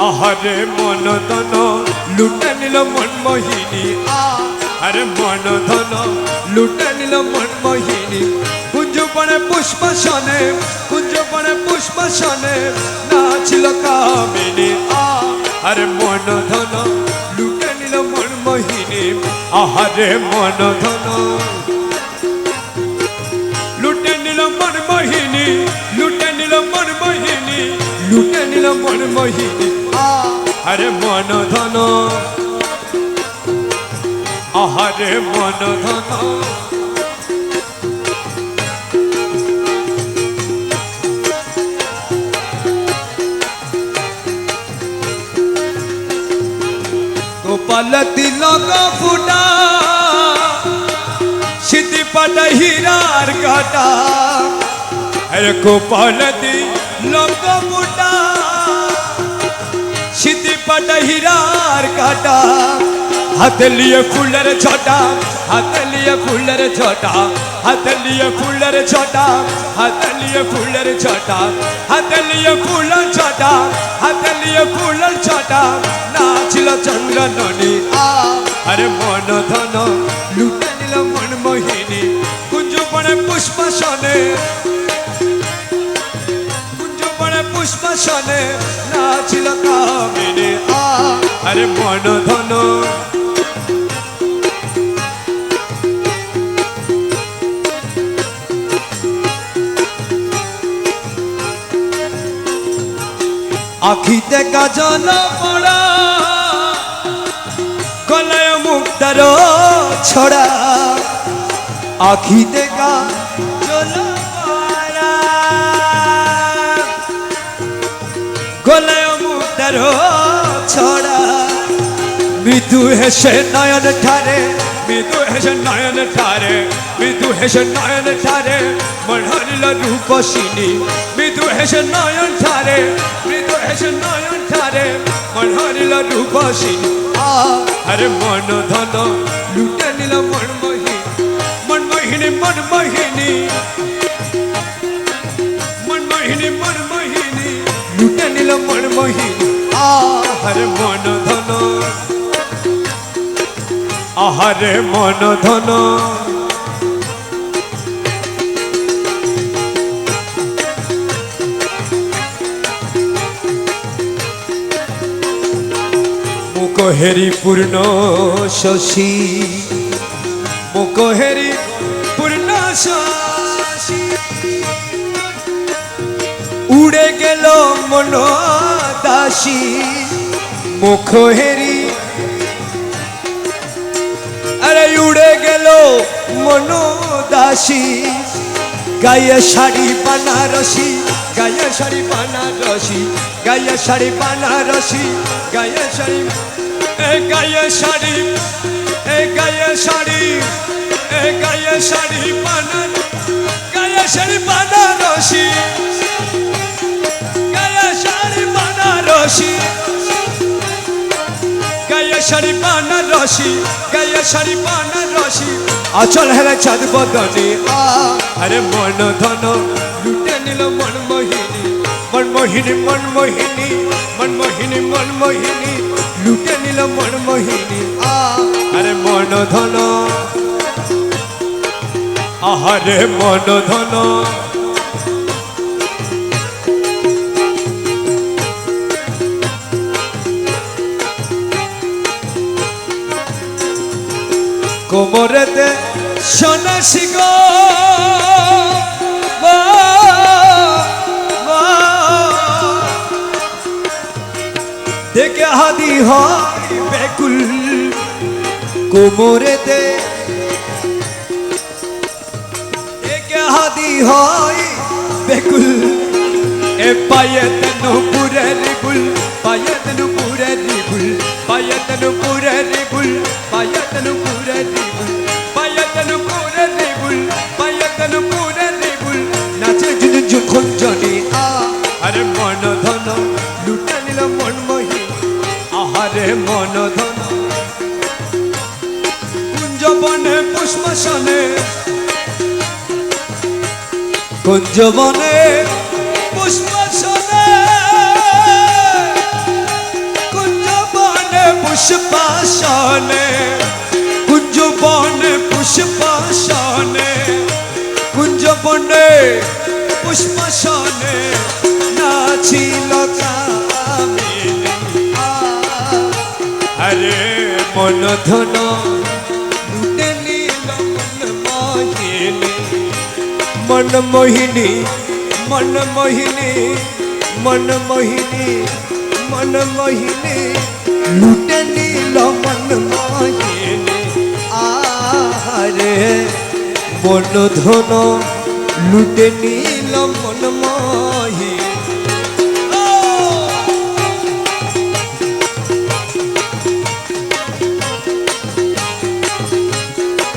আহারে মন ধন লুটে নিল মন মোহিনী আরে মন ধন লুটে নিল মন মোহিনী কুঞ্জ পড়ে পুষ্প সনে কুঞ্জ পড়ে পুষ্প সনে নাচিল কামিনী আরে মন ধন লুটে নিল মন মোহিনী আহারে মন ধন লুটে নিল মন মোহিনী লুটে নিল মন মোহিনী লুটে নিল মন মোহিনী আরে মন ধন আহারে মন ধন গোপাল তিলক ফুটা সিদ্ধি পাট হীরার কাটা আরে গোপাল তিলক ফুটা সিদ্ধি পাট হীরার কাটা हाथ लिए फूलर छोटा हाथ लिए फूलर छोटा हाथ लिए फूलर छोटा हाथ लिए फूलर छोटा हाथ लिए फूलर छोटा हाथ लिए फूलर छोटा नाचिल चंद्र ननी अरे मन धन लुटे निल मन मोहिनी कुंज पड़े पुष्प सने कुंज पड़े पुष्प सने नाचिल कामिनी अरे मन धन आखिते काजल पड़ा गलाय मुक्तार छड़ा आखिते काजल पड़ा गलाय मुक्तार छड़ा मृदु हेसे नयन ठारे मृदु हेसे नयन ठारे मृदु हेसे नयन ठारे मनहरिल रूपसिनी मृदु हेसे नयन ठारे मृदु हेसे नयन ठारे मनहरिल रूपसिनी अरे मन धन लुटे निल मन मोहिनी मन मोहिनी मन मोहिनी मन मोहिनी लुटे निल मन मोहिनी अरे मन धन आहारे मन धन मुकहेरी पूर्ण शशि मुकहेरी पूर्ण शशि उड़े गेल मन दासी मुखहेरी अरे उड़े गेलो मनो दासी गाये शाड़ी बनारसी गाये शाड़ी बनारसी गाये शाड़ी बनारसी गाये शाड़ी गाये शाड़ी गाये शाड़ी गाये शाड़ी गाये शाड़ी बनारसी गाये शाड़ी बनारसी गाये शाड़ी बनारसी गाये शाड़ी बनारसी आचल है चाँद बदनी अरे मन धन लुटे निल मन मोहिनी मन मोहिनी मन मोहिनी मन मोहिनी मन मोहिनी लुटे निल मन मोहिनी अरे मन धन आहारे मन धन कोमरते सन्यासी गो देखे हादी हाय बेकुल कोमरते देखे हादी हाय बेकुल ए पाये तनु पूरे रिबुल पाये तनु पूरे रिबुल पाये तनु पूरे रिबुल पाये तनु पूरे रिबुल पाये तनु पूरे रिबुल पाये तनु पूरे रिबुल नाचे जुन जुन खुंजनी अरे मन धन लुटे निल मन मोहिनी आहारे मन धन कुंज बने पुष्प सने कुंज बने पुष्प सने পুষ্পসনে নাচিল কামিনী আরে মন ধন লুটে নিল মন মোহিনী মন মোহিনী মন মোহিনী মন মোহিনী লুটে নিল মন মোহিনী আরে মন ধন লুটে নিল মন মোহিনী